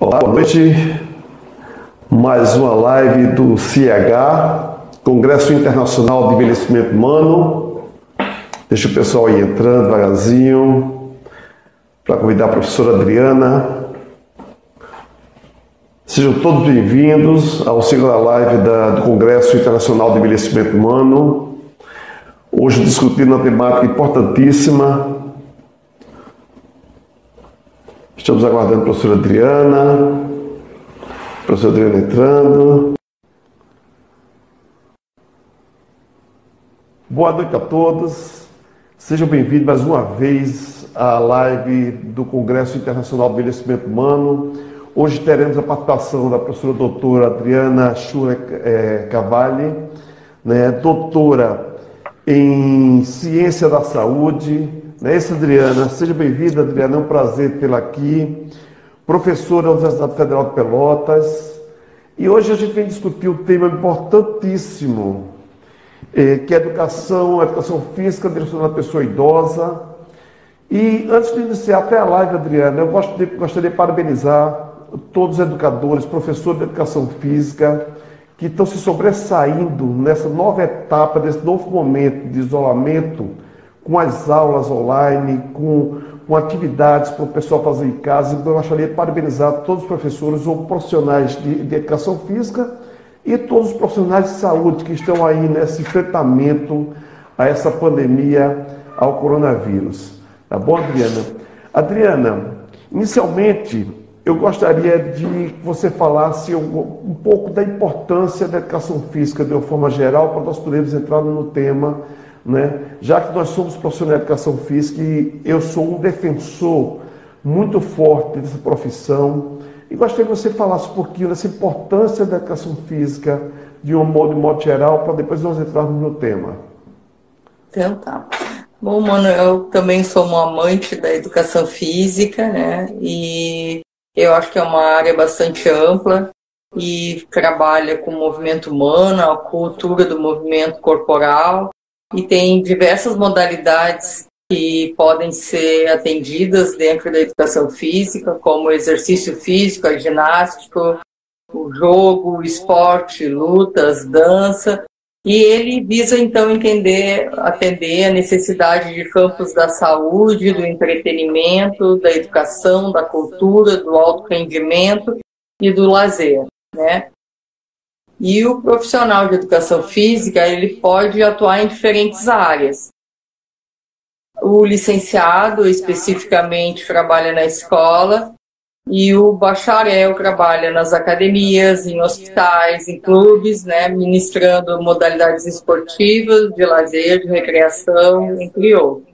Olá, boa noite. Mais uma live do CIH, Congresso Internacional de Envelhecimento Humano. Deixa o pessoal aí entrando devagarzinho, para convidar a professora Adriana. Sejam todos bem-vindos ao segunda live do Congresso Internacional de Envelhecimento Humano. Hoje discutindo uma temática importantíssima. Estamos aguardando a professora Adriana. Professora Adriana entrando. Boa noite a todos. Sejam bem-vindos mais uma vez à live do Congresso Internacional de Envelhecimento Humano. Hoje teremos a participação da professora doutora Adriana Schurek Cavalli, doutora em Ciência da Saúde. Não é isso, Adriana? Seja bem-vinda, Adriana. É um prazer tê-la aqui. Professora da Universidade Federal de Pelotas. E hoje a gente vem discutir um tema importantíssimo, que é a educação física direcionada à pessoa idosa. E antes de iniciar até a live, Adriana, eu gostaria de parabenizar todos os educadores, professores de educação física, que estão se sobressaindo nessa nova etapa, nesse novo momento de isolamento, com as aulas online, com atividades para o pessoal fazer em casa. Então eu gostaria de parabenizar todos os professores ou profissionais de educação física e todos os profissionais de saúde que estão aí nesse enfrentamento a essa pandemia, ao coronavírus. Tá bom, Adriana? Adriana, inicialmente eu gostaria de que você falasse um pouco da importância da educação física de uma forma geral, para nós podermos entrar no tema, já que nós somos profissionais de educação física e eu sou um defensor muito forte dessa profissão, e gostaria que você falasse um pouquinho dessa importância da educação física de modo geral, para depois nós entrarmos no tema. Então tá. Bom, mano, eu também sou uma amante da educação física, e eu acho que é uma área bastante ampla e trabalha com o movimento humano, a cultura do movimento corporal, e tem diversas modalidades que podem ser atendidas dentro da educação física, como o exercício físico, a ginástica, o jogo, o esporte, lutas, dança. E ele visa, então, atender a necessidade de campos da saúde, do entretenimento, da educação, da cultura, do alto rendimento e do lazer, E o profissional de educação física, ele pode atuar em diferentes áreas. O licenciado, especificamente, trabalha na escola, e o bacharel trabalha nas academias, em hospitais, em clubes, ministrando modalidades esportivas, de lazer, de recreação, entre outros.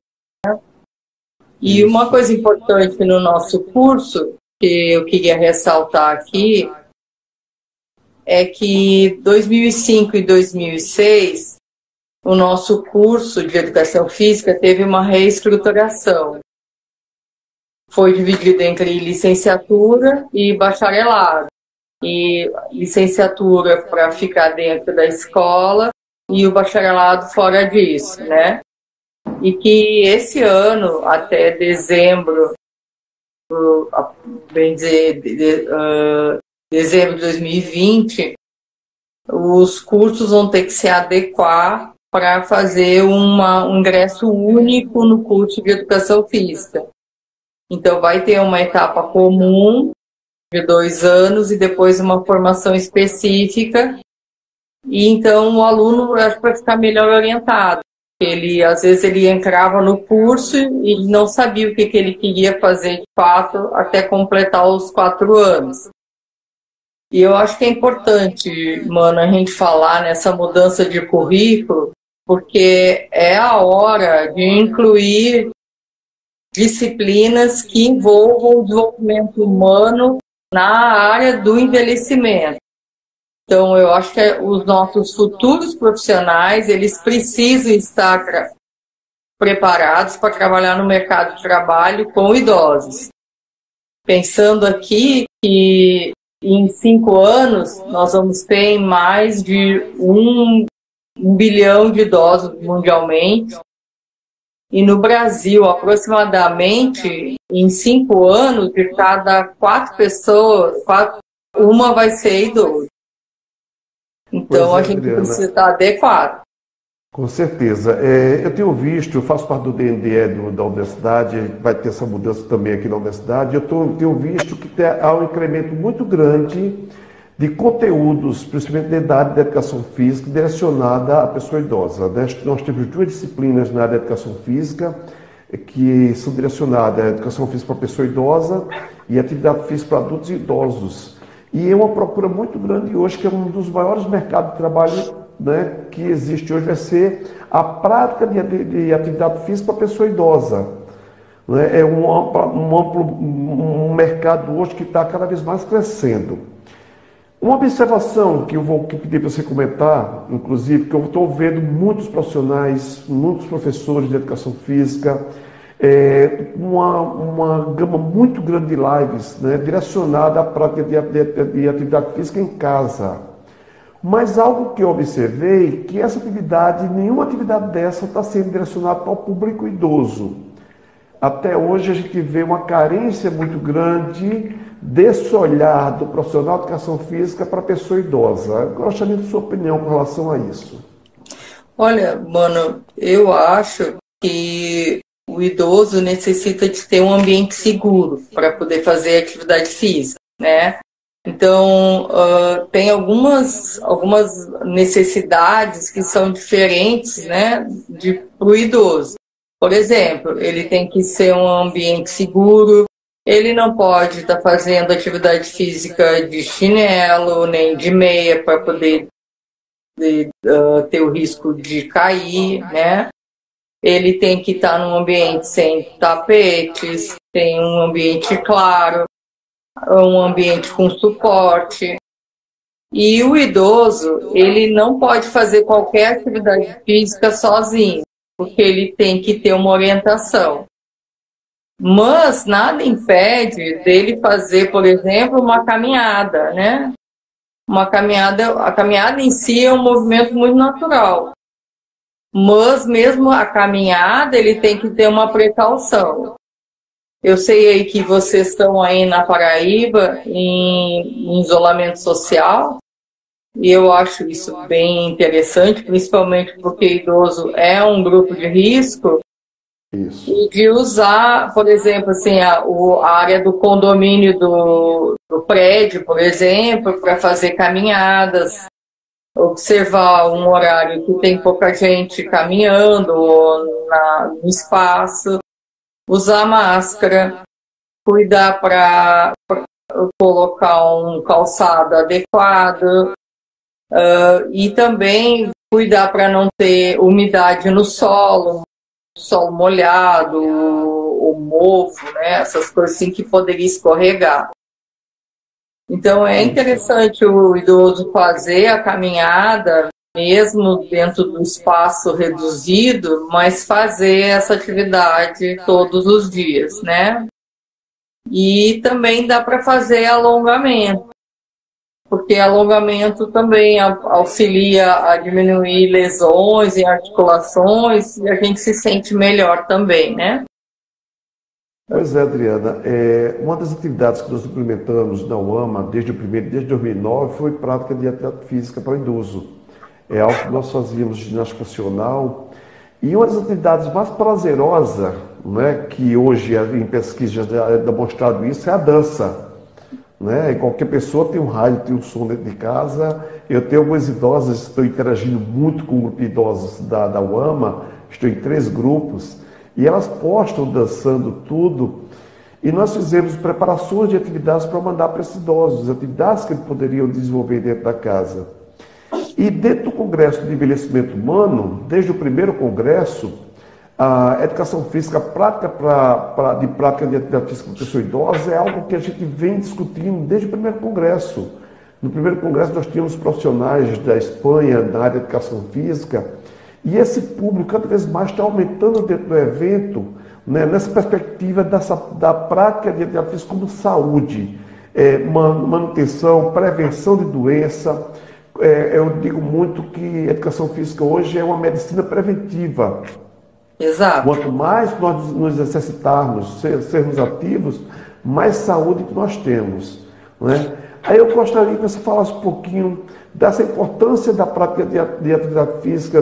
E uma coisa importante no nosso curso, que eu queria ressaltar aqui, é que 2005 e 2006, o nosso curso de educação física teve uma reestruturação. Foi dividido entre licenciatura e bacharelado. E licenciatura para ficar dentro da escola e o bacharelado fora disso, E que esse ano, até dezembro, bem dizer, dezembro de 2020, os cursos vão ter que se adequar para fazer um ingresso único no curso de educação física. Então, vai ter uma etapa comum de 2 anos e depois uma formação específica. E então, o aluno, acho que vai ficar melhor orientado. Às vezes, ele entrava no curso e não sabia o que ele queria fazer de fato até completar os 4 anos. E eu acho que é importante, mano, a gente falar nessa mudança de currículo, porque é a hora de incluir disciplinas que envolvam o desenvolvimento humano na área do envelhecimento. Então, eu acho que os nossos futuros profissionais, eles precisam estar preparados para trabalhar no mercado de trabalho com idosos. Pensando aqui que em 5 anos nós vamos ter mais de 1 bilhão de idosos mundialmente, E no Brasil, aproximadamente, em 5 anos, de cada 4 pessoas, uma vai ser idoso. Então, a gente Adriana, precisa estar adequado. com certeza. Eu tenho visto, eu faço parte do DNDE da universidade, vai ter essa mudança também aqui na universidade, tenho visto que há um incremento muito grande de conteúdos, principalmente da área da educação física, direcionada à pessoa idosa. Nós temos 2 disciplinas na área da educação física, que são direcionadas à educação física para a pessoa idosa e atividade física para adultos e idosos. E é uma procura muito grande hoje, que é um dos maiores mercados de trabalho, né, que existe hoje, vai ser a prática de atividade física para a pessoa idosa. Né? É um mercado hoje que está cada vez mais crescendo. Uma observação que eu vou pedir para você comentar, inclusive, que eu estou vendo muitos profissionais, muitos professores de educação física, uma gama muito grande de lives, né, direcionada à prática de atividade física em casa. Mas algo que eu observei, que essa atividade, nenhuma atividade dessa está sendo direcionada para o público idoso. Até hoje a gente vê uma carência muito grande desse olhar do profissional de educação física para a pessoa idosa. Eu gostaria de sua opinião com relação a isso. Olha, mano, eu acho que o idoso necessita de ter um ambiente seguro para poder fazer atividade física, né? Então, tem algumas necessidades que são diferentes, né, para o idoso. Por exemplo, ele tem que ser um ambiente seguro, ele não pode estar fazendo atividade física de chinelo, nem de meia, para poder ter o risco de cair, né? Ele tem que estar num ambiente sem tapetes, tem um ambiente claro, um ambiente com suporte. E o idoso, ele não pode fazer qualquer atividade física sozinho, porque ele tem que ter uma orientação. Mas nada impede dele fazer, por exemplo, uma caminhada, né? A caminhada em si é um movimento muito natural. Mas mesmo a caminhada, ele tem que ter uma precaução. Eu sei aí que vocês estão aí na Paraíba em isolamento social, e eu acho isso bem interessante, principalmente porque idoso é um grupo de risco. Isso. E de usar, por exemplo, assim, a área do condomínio do prédio, por exemplo, para fazer caminhadas, observar um horário que tem pouca gente caminhando no espaço, usar máscara, cuidar para colocar um calçado adequado, e também cuidar para não ter umidade no solo molhado, ou mofo, né? Essas coisas assim que poderia escorregar. Então é interessante o idoso fazer a caminhada, mesmo dentro do espaço reduzido, mas fazer essa atividade todos os dias, né? E também dá para fazer alongamento, porque alongamento também auxilia a diminuir lesões em articulações e a gente se sente melhor também, né? Pois é, Adriana. Uma das atividades que nós implementamos na UAMA desde 2009 foi prática de atividade física para o idoso. É algo que nós fazíamos de ginástica funcional. E uma das atividades mais prazerosas, né, que hoje em pesquisa já é demonstrado isso, é a dança. Né? E qualquer pessoa tem um rádio, tem um som dentro de casa. Eu tenho algumas idosas que estão interagindo muito com o grupo de idosos da UAMA, estou em 3 grupos, e elas postam dançando tudo, e nós fizemos preparações de atividades para mandar para esses idosos, atividades que eles poderiam desenvolver dentro da casa. E dentro do Congresso de Envelhecimento Humano, desde o primeiro congresso, a educação física, prática de atividade física para pessoa idosa é algo que a gente vem discutindo desde o primeiro congresso. No primeiro congresso nós tínhamos profissionais da Espanha na área de educação física, e esse público cada vez mais está aumentando dentro do evento, né, nessa perspectiva da prática de atividade física como saúde, manutenção, prevenção de doença. Eu digo muito que a educação física hoje é uma medicina preventiva. Exato. Quanto mais nós nos exercitarmos, sermos ativos, mais saúde que nós temos, né? Aí eu gostaria que você falasse um pouquinho dessa importância da prática de atividade física,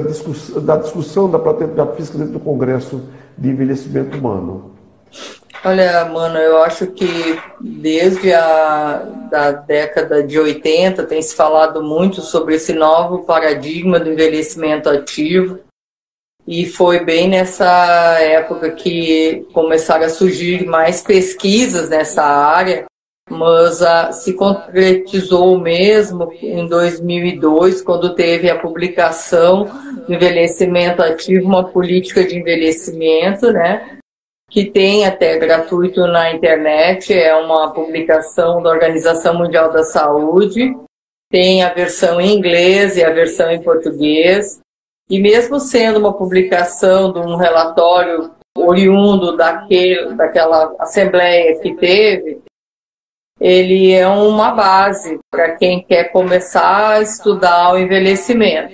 da discussão da prática de atividade física dentro do Congresso de Envelhecimento Humano. Olha, mano, eu acho que desde a da década de 80 tem se falado muito sobre esse novo paradigma do envelhecimento ativo. E foi bem nessa época que começaram a surgir mais pesquisas nessa área, mas se concretizou mesmo em 2002, quando teve a publicação do Envelhecimento Ativo, uma política de envelhecimento, né? Que tem até gratuito na internet, é uma publicação da Organização Mundial da Saúde, tem a versão em inglês e a versão em português. E mesmo sendo uma publicação de um relatório oriundo daquela assembleia que teve, ele é uma base para quem quer começar a estudar o envelhecimento.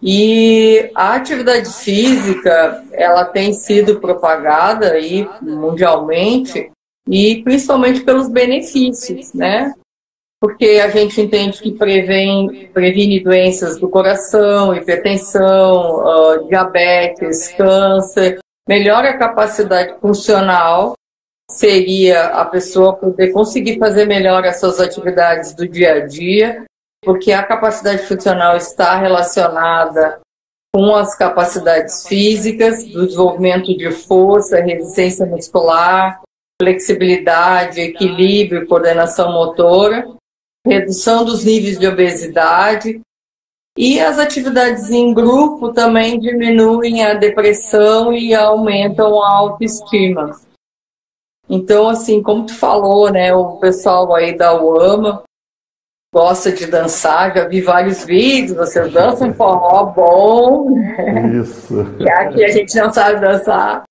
E a atividade física, ela tem sido propagada aí mundialmente, e principalmente pelos benefícios, né? Porque a gente entende que previne doenças do coração, hipertensão, diabetes, câncer, melhora a capacidade funcional, seria a pessoa poder conseguir fazer melhor as suas atividades do dia a dia, porque a capacidade funcional está relacionada com as capacidades físicas, do desenvolvimento de força, resistência muscular, flexibilidade, equilíbrio, coordenação motora, redução dos níveis de obesidade, e as atividades em grupo também diminuem a depressão e aumentam a autoestima. Então, assim, como tu falou, né, o pessoal aí da UAMA gosta de dançar, já vi vários vídeos, você dança um forró bom, Isso. que aqui a gente não sabe dançar,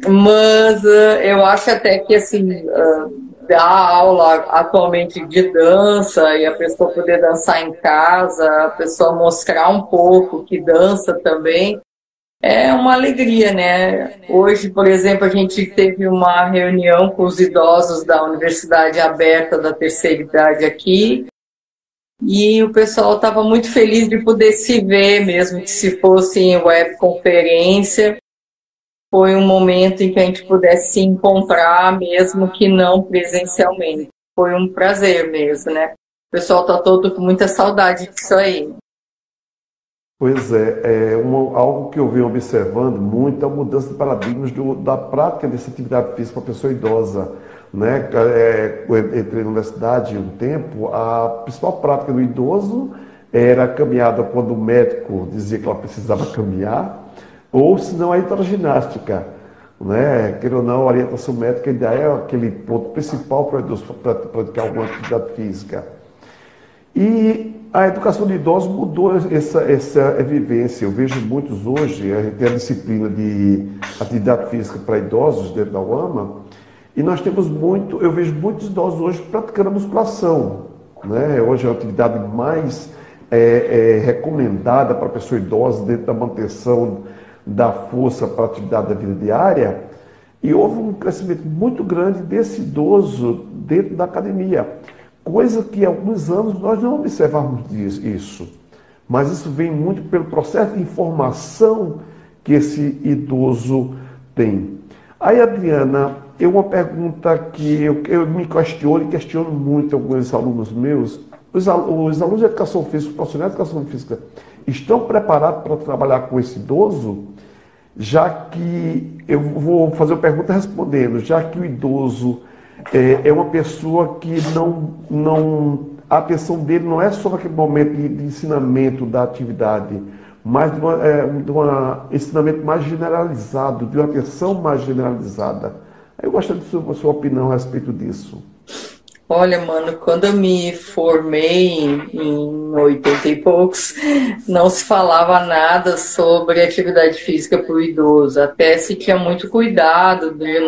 mas eu acho até que, assim, dar aula atualmente de dança e a pessoa poder dançar em casa, a pessoa mostrar um pouco que dança também, é uma alegria, né? Hoje, por exemplo, a gente teve uma reunião com os idosos da Universidade Aberta da Terceira Idade aqui, e o pessoal estava muito feliz de poder se ver, mesmo que se fosse em webconferência. Foi um momento em que a gente pudesse se encontrar, mesmo que não presencialmente. Foi um prazer mesmo, né? O pessoal está todo com muita saudade disso aí. Pois é, algo que eu venho observando muito é a mudança de paradigmas da prática dessa atividade física para a pessoa idosa, né? Eu entrei na universidade um tempo, a principal prática do idoso era a caminhada quando o médico dizia que ela precisava caminhar, ou se não a hidroginástica, né? Queira ou não, a orientação médica ainda é aquele ponto principal para o idoso praticar alguma atividade física. E a educação de idosos mudou essa vivência. Eu vejo muitos hoje, a gente tem a disciplina de atividade física para idosos dentro da UAMA, e nós temos eu vejo muitos idosos hoje praticando musculação, né? Hoje é a atividade mais recomendada para a pessoa idosa dentro da manutenção da força para a atividade da vida diária, e houve um crescimento muito grande desse idoso dentro da academia. Coisa que há alguns anos nós não observávamos isso, mas isso vem muito pelo processo de informação que esse idoso tem. Aí, Adriana, uma pergunta que eu me questiono e questiono muito alguns alunos meus. Os alunos de educação física, os profissionais de educação física, estão preparados para trabalhar com esse idoso? Já que, eu vou fazer uma pergunta respondendo, já que o idoso é uma pessoa que a atenção dele não é só naquele momento de ensinamento da atividade, mas de um ensinamento mais generalizado, de uma atenção mais generalizada. Eu gostaria da sua opinião a respeito disso. Olha, mano, quando eu me formei em 80 e poucos, não se falava nada sobre atividade física para o idoso. Até se tinha muito cuidado de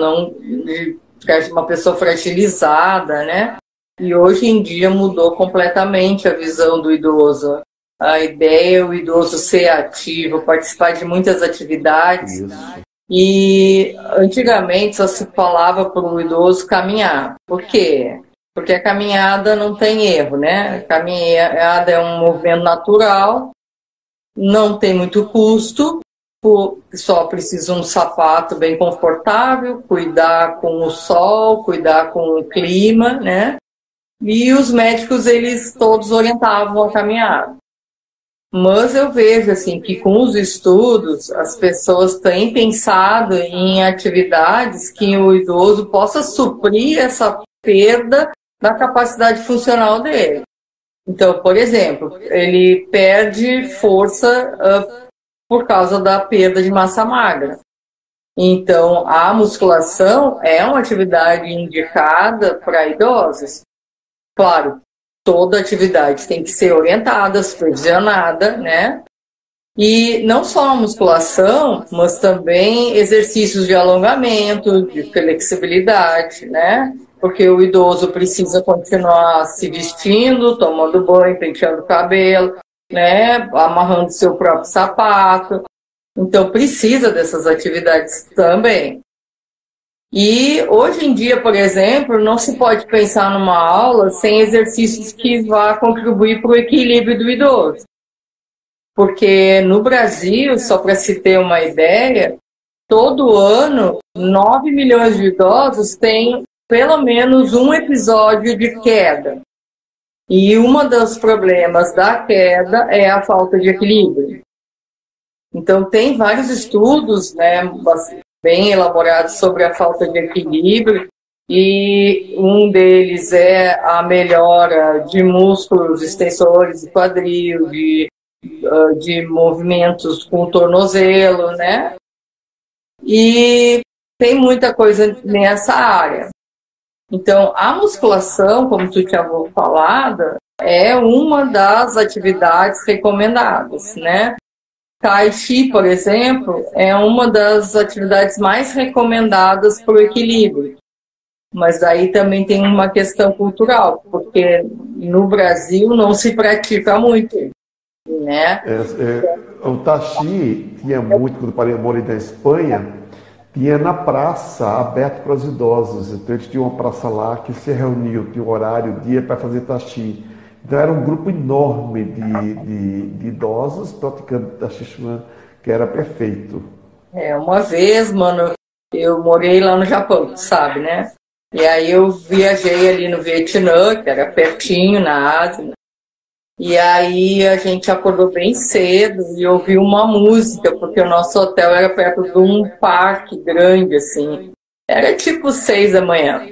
uma pessoa fragilizada, né? E hoje em dia mudou completamente a visão do idoso. a ideia é o idoso ser ativo, participar de muitas atividades. Isso. E antigamente só se falava para o idoso caminhar. Por quê? Porque a caminhada não tem erro, né? A caminhada é um movimento natural, não tem muito custo, só precisa um sapato bem confortável, cuidar com o sol, cuidar com o clima, né? E os médicos, eles todos orientavam a caminhar. Mas eu vejo assim que com os estudos as pessoas têm pensado em atividades que o idoso possa suprir essa perda da capacidade funcional dele. Então, por exemplo, ele perde força por causa da perda de massa magra. Então, a musculação é uma atividade indicada para idosos. Claro, toda atividade tem que ser orientada, supervisionada, né? E não só a musculação, mas também exercícios de alongamento, de flexibilidade, né? Porque o idoso precisa continuar se vestindo, tomando banho, penteando o cabelo, né? Amarrando seu próprio sapato. Então, precisa dessas atividades também. E hoje em dia, por exemplo, não se pode pensar numa aula sem exercícios que vá contribuir para o equilíbrio do idoso. Porque no Brasil, só para se ter uma ideia, todo ano 9 milhões de idosos têm pelo menos um episódio de queda. E um dos problemas da queda é a falta de equilíbrio. Então, tem vários estudos, né, bem elaborados sobre a falta de equilíbrio, e um deles é a melhora de músculos extensores do quadril, de movimentos com o tornozelo, né? E tem muita coisa nessa área. Então, a musculação, como tu tinha falado, é uma das atividades recomendadas, né? Tai Chi, por exemplo, é uma das atividades mais recomendadas para o equilíbrio. Mas aí também tem uma questão cultural, porque no Brasil não se pratica muito, né? O Tai Chi tinha muito, quando eu morei na Espanha, tinha na praça, aberto para os idosos. Então eles tinham uma praça lá que se reuniam, tinha um horário, dia para fazer Tai Chi. Então era um grupo enorme de idosos praticando Tai Chi Chuan, que era perfeito. Uma vez, mano, eu morei lá no Japão, sabe, né? E aí eu viajei ali no Vietnã, que era pertinho, na Ásia. E aí a gente acordou bem cedo e ouviu uma música, porque o nosso hotel era perto de um parque grande, assim. Era tipo 6 da manhã.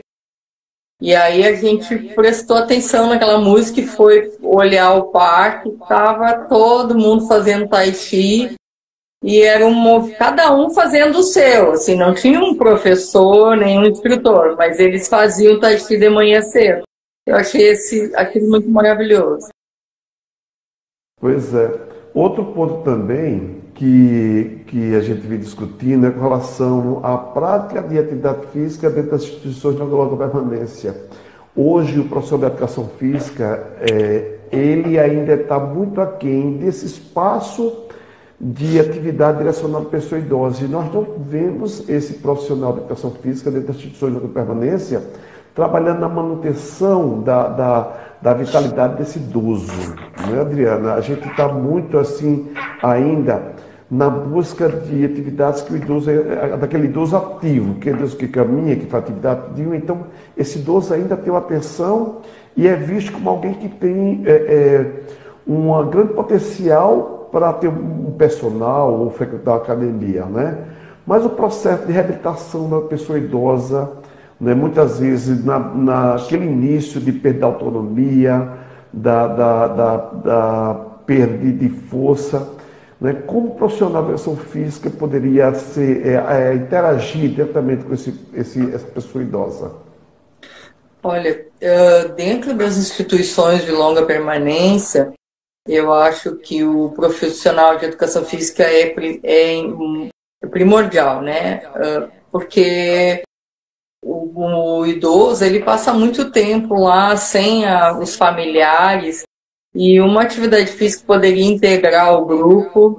E aí a gente prestou atenção naquela música e foi olhar o parque, tava todo mundo fazendo tai chi, e era cada um fazendo o seu, assim, não tinha um professor, nem um instrutor, mas eles faziam tai chi de manhã cedo. Eu achei aquilo muito maravilhoso. Pois é. Outro ponto também que a gente vem discutindo é com relação à prática de atividade física dentro das instituições de longa permanência. Hoje, o professor de educação física, ele ainda está muito aquém desse espaço de atividade direcionada à pessoa idosa. E nós não vemos esse profissional de educação física dentro das instituições de longa permanência trabalhando na manutenção da vitalidade desse idoso, né, Adriana? A gente está muito assim ainda na busca de atividades que o idoso daquele idoso ativo, que é idoso que caminha, que faz atividade ativa. Então, esse idoso ainda tem uma atenção e é visto como alguém que tem um grande potencial para ter um personal ou frequentar a academia, né? Mas o processo de reabilitação da pessoa idosa, né, muitas vezes naquele início de perda da autonomia, da perda de força, né, como o profissional de educação física poderia interagir diretamente com essa pessoa idosa? Olha, dentro das instituições de longa permanência, eu acho que o profissional de educação física é primordial, né? Porque o idoso, ele passa muito tempo lá sem os familiares, E uma atividade física poderia integrar o grupo,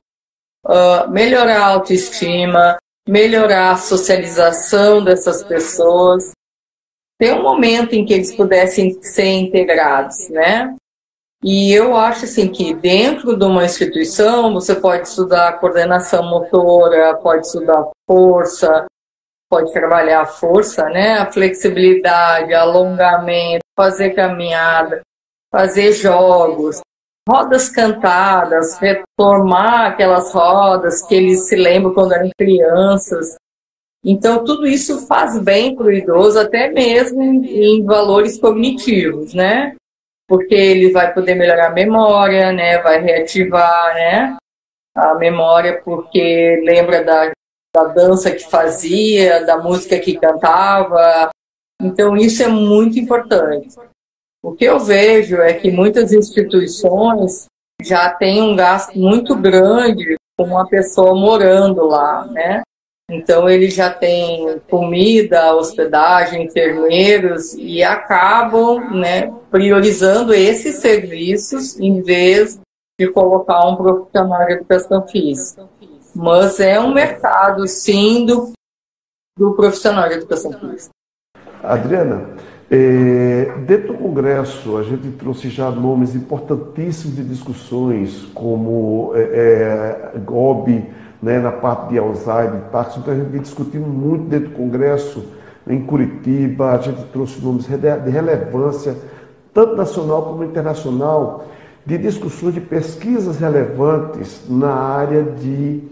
melhorar a autoestima, melhorar a socialização dessas pessoas. Tem um momento em que eles pudessem ser integrados, né? E eu acho assim que dentro de uma instituição você pode estudar coordenação motora, pode estudar força, pode trabalhar a força, né? A flexibilidade, alongamento, fazer caminhada, fazer jogos, rodas cantadas, retomar aquelas rodas que eles se lembram quando eram crianças. Então, tudo isso faz bem para o idoso, até mesmo em valores cognitivos, né? Porque ele vai poder melhorar a memória, né? Vai reativar, né? A memória porque lembra da dança que fazia, da música que cantava. Então, isso é muito importante. O que eu vejo é que muitas instituições já têm um gasto muito grande com uma pessoa morando lá, né? Então, ele já tem comida, hospedagem, enfermeiros e acabam, né, priorizando esses serviços em vez de colocar um profissional de educação física. Mas é um mercado, sim, do profissional de educação física. Adriana, dentro do Congresso, a gente trouxe já nomes importantíssimos de discussões, como GOB, né, na parte de Alzheimer, Parkinson. Então a gente vem discutindo muito dentro do Congresso, em Curitiba. A gente trouxe nomes de relevância, tanto nacional como internacional, de discussões de pesquisas relevantes na área de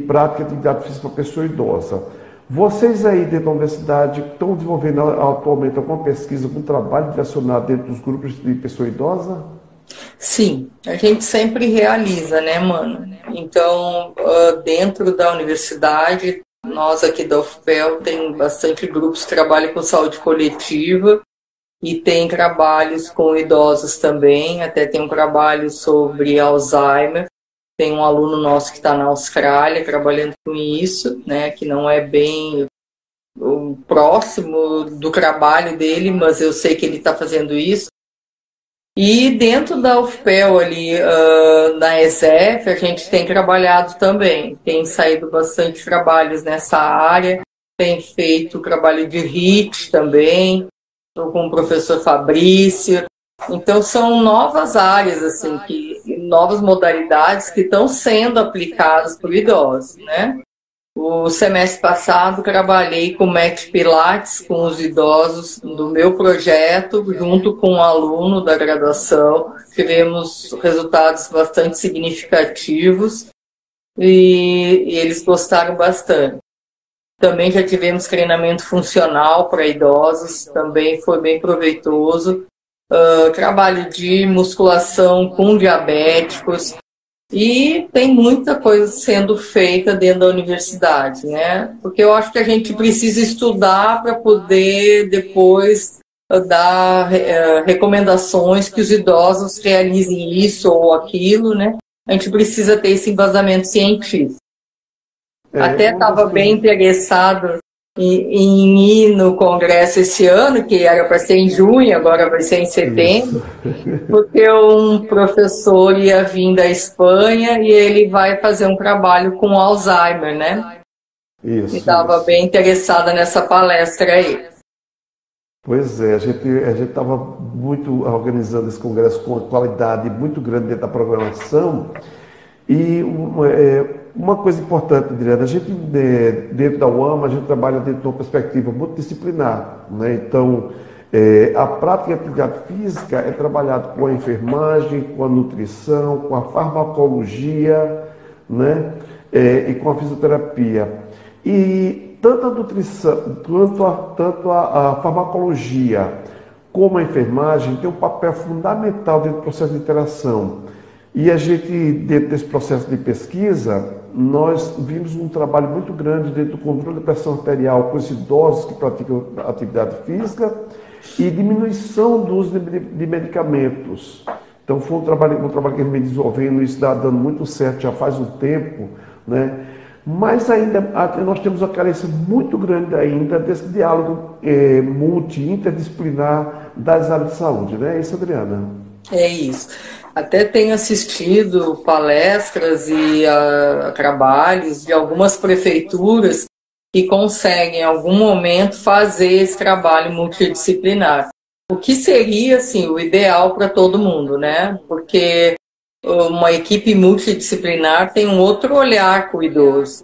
prática de atividade física para pessoa idosa. Vocês aí dentro da universidade estão desenvolvendo atualmente alguma pesquisa, algum trabalho direcionado dentro dos grupos de pessoa idosa? Sim, a gente sempre realiza, né, mano? Então, dentro da universidade, nós aqui da UFPEL tem bastante grupos que trabalham com saúde coletiva e tem trabalhos com idosos também, até tem um trabalho sobre Alzheimer. Tem um aluno nosso que está na Austrália trabalhando com isso, né, que não é bem o próximo do trabalho dele, mas eu sei que ele está fazendo isso. E dentro da UFPEL ali, na ESEF, a gente tem trabalhado também, tem saído bastante trabalhos nessa área, tem feito trabalho de HIIT também, estou com o professor Fabrício. Então são novas áreas, assim, novas modalidades que estão sendo aplicadas por idosos, né? O semestre passado trabalhei com MEC Pilates com os idosos do meu projeto, junto com um aluno da graduação. Tivemos resultados bastante significativos e eles gostaram bastante. Também já tivemos treinamento funcional para idosos, também foi bem proveitoso. Trabalho de musculação com diabéticos. E tem muita coisa sendo feita dentro da universidade, né? Porque eu acho que a gente precisa estudar para poder depois dar recomendações que os idosos realizem isso ou aquilo, né? A gente precisa ter esse embasamento científico. Até estava bem interessado em ir no congresso esse ano, que era para ser em junho, agora vai ser em setembro, porque um professor ia vir da Espanha e ele vai fazer um trabalho com Alzheimer, né? Isso. E estava bem interessada nessa palestra aí. Pois é, a gente estava muito organizando esse congresso com uma qualidade muito grande dentro da programação. E uma coisa importante, Adriana, a gente dentro da UAMA, a gente trabalha dentro de uma perspectiva multidisciplinar, né? Então, a prática de atividade física é trabalhada com a enfermagem, com a nutrição, com a farmacologia, né? E com a fisioterapia. E tanto a nutrição, tanto a farmacologia como a enfermagem tem um papel fundamental dentro do processo de interação. E a gente, dentro desse processo de pesquisa, nós vimos um trabalho muito grande dentro do controle da pressão arterial com os idosos que praticam atividade física e diminuição do uso de medicamentos. Então foi um trabalho que a gente vem desenvolvendo, isso está dando muito certo já faz um tempo, né? Mas ainda nós temos uma carência muito grande ainda desse diálogo interdisciplinar das áreas de saúde, né? É isso, Adriana? É isso. Até tenho assistido palestras e trabalhos de algumas prefeituras que conseguem, em algum momento, fazer esse trabalho multidisciplinar. O que seria, assim, o ideal para todo mundo, né? Porque uma equipe multidisciplinar tem um outro olhar com o idoso.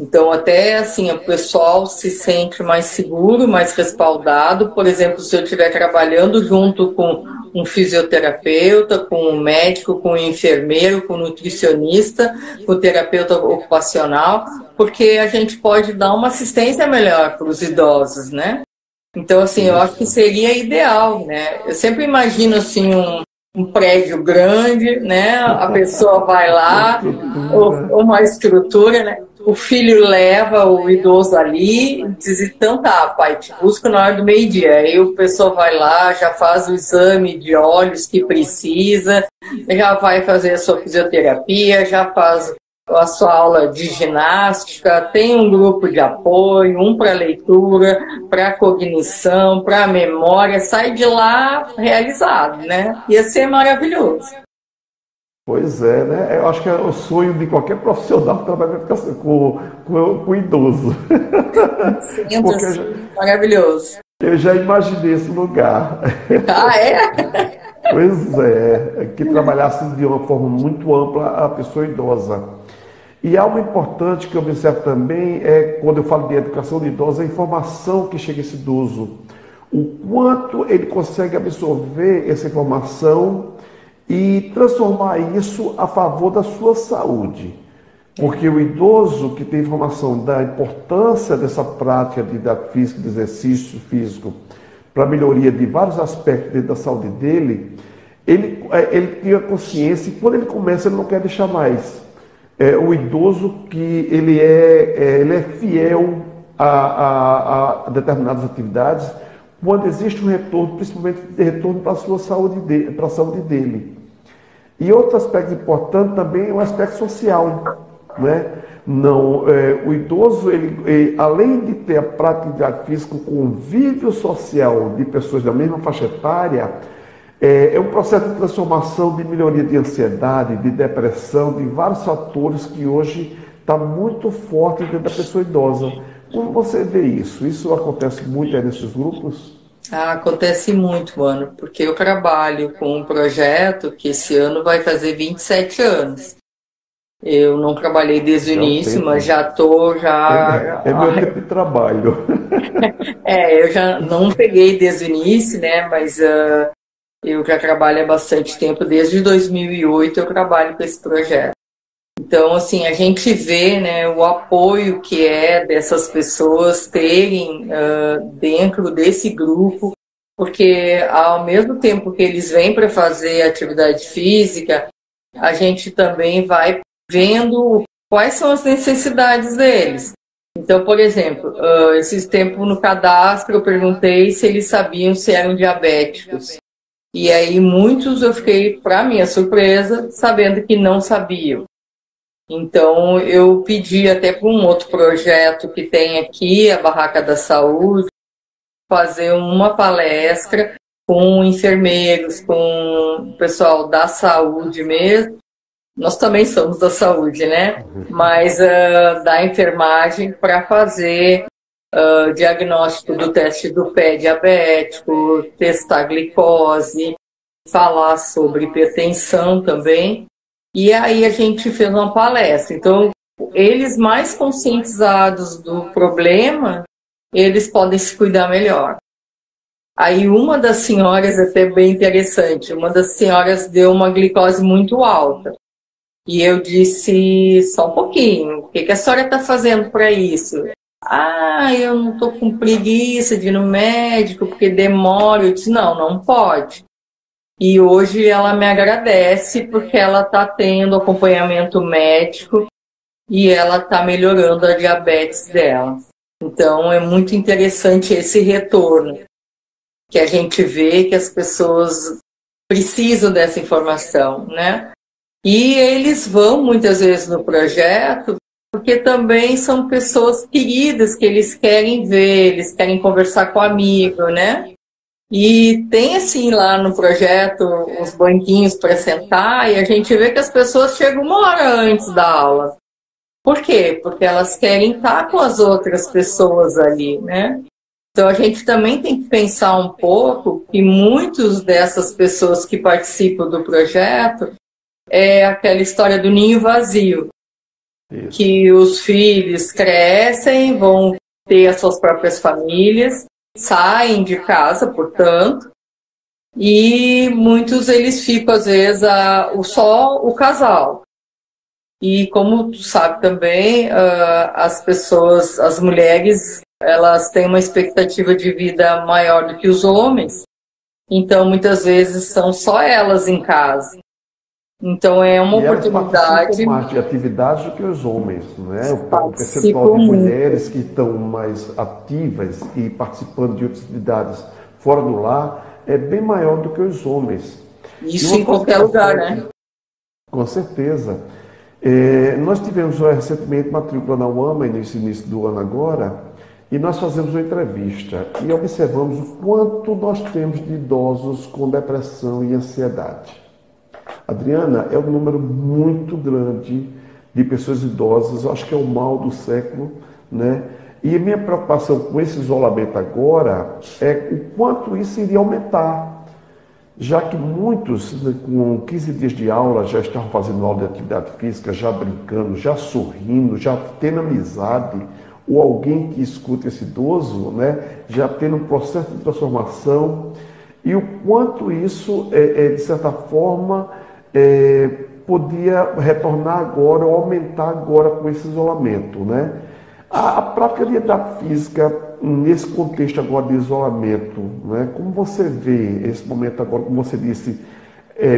Então, até assim, o pessoal se sente mais seguro, mais respaldado. Por exemplo, se eu estiver trabalhando junto com um fisioterapeuta, com um médico, com um enfermeiro, com um nutricionista, com um terapeuta ocupacional, porque a gente pode dar uma assistência melhor para os idosos, né? Então, assim, eu acho que seria ideal, né? Eu sempre imagino, assim, um prédio grande, né? A pessoa vai lá, uma estrutura, né? O filho leva o idoso ali e diz, então tá, pai, te busco na hora do meio-dia. Aí o pessoal vai lá, já faz o exame de olhos que precisa, já vai fazer a sua fisioterapia, já faz a sua aula de ginástica, tem um grupo de apoio, um para leitura, para cognição, para memória, sai de lá realizado, né? Ia ser maravilhoso. Pois é, né? Eu acho que é o sonho de qualquer profissional trabalhar com idoso. Sinto Porque assim, maravilhoso. eu já imaginei esse lugar. Ah, é? Pois é, que trabalhasse de uma forma muito ampla a pessoa idosa. E algo importante que eu observo também é, quando eu falo de educação de idosos, a informação que chega a esse idoso. O quanto ele consegue absorver essa informação e transformar isso a favor da sua saúde. Porque o idoso que tem informação da importância dessa prática de atividade física, de exercício físico, para a melhoria de vários aspectos dentro da saúde dele, ele tem a consciência e quando ele começa ele não quer deixar mais. O idoso que ele é fiel a determinadas atividades, quando existe um retorno, principalmente de retorno para a sua saúde, para a saúde dele. E outro aspecto importante também é o aspecto social, né? Não, o idoso, além de ter a prática de atividade física, o convívio social de pessoas da mesma faixa etária, é um processo de transformação, de melhoria de ansiedade, de depressão, de vários fatores que hoje está muito forte dentro da pessoa idosa. Como você vê isso? Isso acontece muito aí nesses grupos? Ah, acontece muito, mano, porque eu trabalho com um projeto que esse ano vai fazer 27 anos. Eu não trabalhei desde o Já é um início, mas tempo. já estou já. É meu tempo de trabalho. Eu já não peguei desde o início, né? Mas eu já trabalho há bastante tempo, desde 2008 eu trabalho com esse projeto. Então, assim, a gente vê, né, o apoio que é dessas pessoas terem dentro desse grupo, porque ao mesmo tempo que eles vêm para fazer atividade física, a gente também vai vendo quais são as necessidades deles. Então, por exemplo, esses tempos no cadastro eu perguntei se eles sabiam se eram diabéticos. E aí muitos eu fiquei, para minha surpresa, sabendo que não sabiam. Então eu pedi até para um outro projeto que tem aqui, a Barraca da Saúde, fazer uma palestra com enfermeiros, com o pessoal da saúde mesmo. Nós também somos da saúde, né? Mas da enfermagem para fazer diagnóstico do teste do pé diabético, testar glicose, falar sobre hipertensão também. E aí a gente fez uma palestra. Então, eles mais conscientizados do problema, eles podem se cuidar melhor. Aí uma das senhoras, até bem interessante, uma das senhoras deu uma glicose muito alta. E eu disse, só um pouquinho, o que a senhora está fazendo para isso? Ah, eu não estou com preguiça de ir no médico, porque demora. Eu disse, não pode. E hoje ela me agradece porque ela está tendo acompanhamento médico e ela está melhorando a diabetes dela. Então é muito interessante esse retorno, que a gente vê que as pessoas precisam dessa informação, né? E eles vão muitas vezes no projeto porque também são pessoas queridas que eles querem ver, eles querem conversar com amigo, né? E tem assim lá no projeto os banquinhos para sentar e a gente vê que as pessoas chegam uma hora antes da aula. Por quê? Porque elas querem estar com as outras pessoas ali, né? Então a gente também tem que pensar um pouco que muitas dessas pessoas que participam do projeto é aquela história do ninho vazio. Isso. Que os filhos crescem, vão ter as suas próprias famílias, saem de casa, portanto, e muitos eles ficam, às vezes, só o casal. E como tu sabe também, as pessoas, as mulheres, elas têm uma expectativa de vida maior do que os homens, então muitas vezes são só elas em casa. Então é uma oportunidade. Mais de atividades do que os homens, né? O percentual de mulheres que estão mais ativas e participando de outras atividades fora do lar é bem maior do que os homens. Isso em qualquer lugar, né? Com certeza. Nós tivemos recentemente matrícula na UAMA, nesse início do ano agora, e nós fazemos uma entrevista e observamos o quanto nós temos de idosos com depressão e ansiedade. Adriana, é um número muito grande de pessoas idosas, eu acho que é o mal do século, né? E a minha preocupação com esse isolamento agora é o quanto isso iria aumentar, já que muitos, com 15 dias de aula, já estavam fazendo aula de atividade física, já brincando, já sorrindo, já tendo amizade, ou alguém que escuta esse idoso, né, já tendo um processo de transformação, e o quanto isso, de certa forma, podia retornar agora ou aumentar agora com esse isolamento, né? A prática de atividade física nesse contexto agora de isolamento, né? Como você vê esse momento agora, como você disse,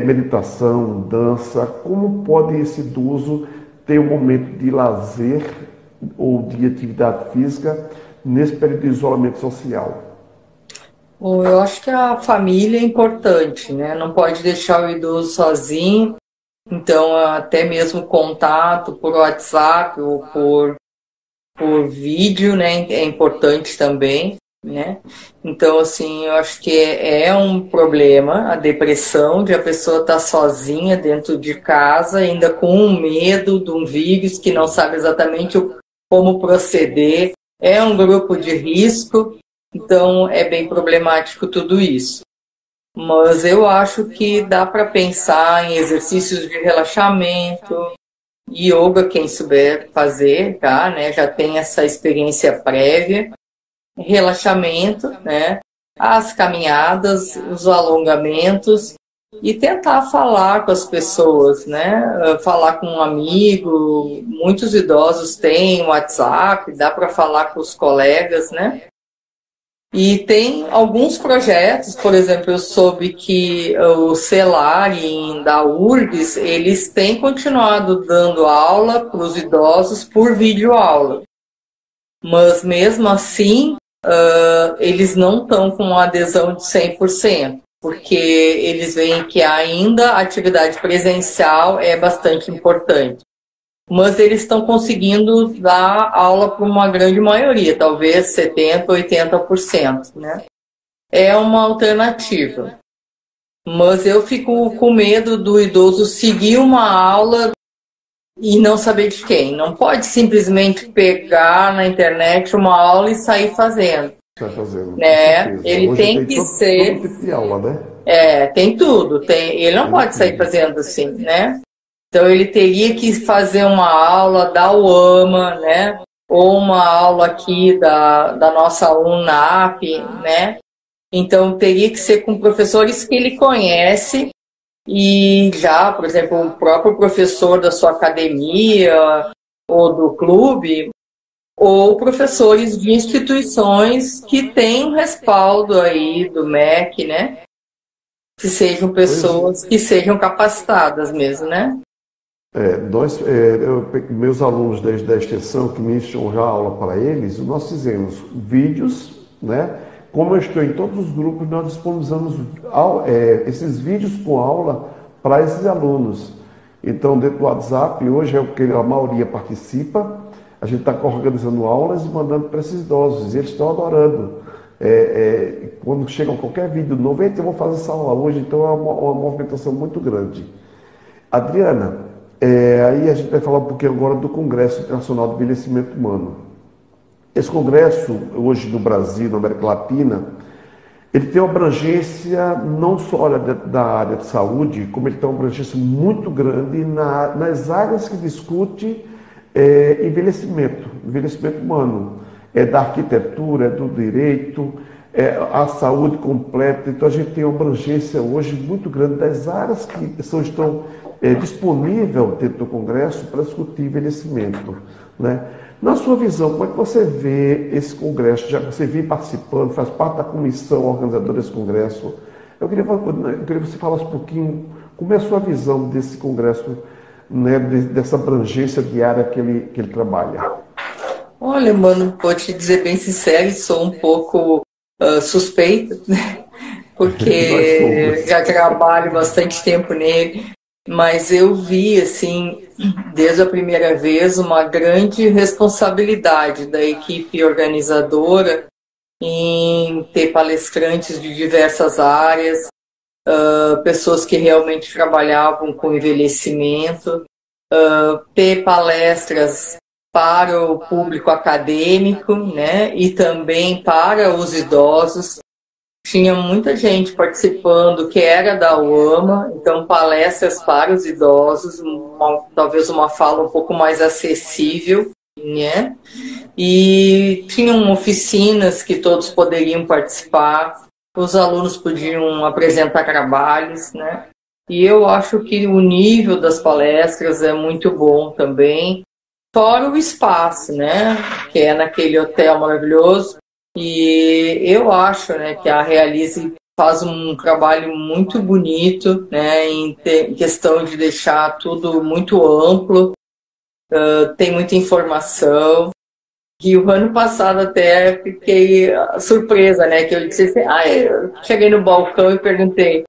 meditação, dança, como pode esse idoso ter um momento de lazer ou de atividade física nesse período de isolamento social? Eu acho que a família é importante, né? Não pode deixar o idoso sozinho. Então, até mesmo contato por WhatsApp ou por vídeo, né? É importante também, né? Então, assim, eu acho que é um problema a depressão de a pessoa estar sozinha dentro de casa, ainda com medo de um vírus que não sabe exatamente como proceder. É um grupo de risco. Então, é bem problemático tudo isso. Mas eu acho que dá para pensar em exercícios de relaxamento, yoga, quem souber fazer, tá, né? Já tem essa experiência prévia. Relaxamento, né? As caminhadas, os alongamentos e tentar falar com as pessoas, né? Falar com um amigo. Muitos idosos têm WhatsApp, dá para falar com os colegas, né? E tem alguns projetos, por exemplo, eu soube que o CELAR da URGS, eles têm continuado dando aula para os idosos por videoaula. Mas mesmo assim, eles não estão com uma adesão de 100%, porque eles veem que ainda a atividade presencial é bastante importante. Mas eles estão conseguindo dar aula para uma grande maioria, talvez 70%, 80%, né? É uma alternativa. Mas eu fico com medo do idoso seguir uma aula e não saber de quem. Não pode simplesmente pegar na internet uma aula e sair fazendo. Sai fazendo, né? Ele hoje tem que ser... todo tipo de aula, né? Tem tudo. Ele não pode sair fazendo assim, né? Então, ele teria que fazer uma aula da UAMA, né? Ou uma aula aqui da nossa UNAP, né? Então, teria que ser com professores que ele conhece e já, por exemplo, o próprio professor da sua academia ou do clube, ou professores de instituições que têm um respaldo aí do MEC, né? Que sejam pessoas que sejam capacitadas mesmo, né? Meus alunos da extensão que ministram já aula para eles, nós fizemos vídeos, né? Como eu estou em todos os grupos, nós disponibilizamos esses vídeos com aula para esses alunos. Então, dentro do WhatsApp, hoje é o que a maioria participa, a gente está organizando aulas e mandando para esses idosos, e eles estão adorando, Quando chega qualquer vídeo novo, "Eita, eu vou fazer essa aula hoje", então é uma movimentação muito grande. Adriana, aí a gente vai falar um pouquinho agora do Congresso Internacional do Envelhecimento Humano. Esse congresso, hoje no Brasil, na América Latina, ele tem uma abrangência não só da área de saúde, como ele tem uma abrangência muito grande nas áreas que discute envelhecimento humano. É da arquitetura, é do direito, a saúde completa. Então a gente tem uma abrangência hoje muito grande das áreas que estão disponíveis dentro do Congresso para discutir envelhecimento, né? Na sua visão, como é que você vê esse congresso? Já você vem participando, faz parte da comissão organizadora desse congresso. Eu queria que você falasse um pouquinho como é a sua visão desse congresso, né, dessa abrangência diária que ele trabalha. Olha, mano, vou te dizer bem sincero, sou um pouco suspeita, né? Porque já trabalho bastante tempo nele. Mas eu vi, assim, desde a primeira vez, uma grande responsabilidade da equipe organizadora em ter palestrantes de diversas áreas, pessoas que realmente trabalhavam com envelhecimento, ter palestras para o público acadêmico, né, e também para os idosos. Tinha muita gente participando que era da UAMA, então palestras para os idosos, talvez uma fala um pouco mais acessível, né? E tinham oficinas que todos poderiam participar, os alunos podiam apresentar trabalhos, né? E eu acho que o nível das palestras é muito bom também, fora o espaço, né? Que é naquele hotel maravilhoso. E eu acho, né, que a Realize faz um trabalho muito bonito, né, em questão de deixar tudo muito amplo, tem muita informação. E o ano passado até fiquei surpresa, né, que eu disse assim, eu cheguei no balcão e perguntei,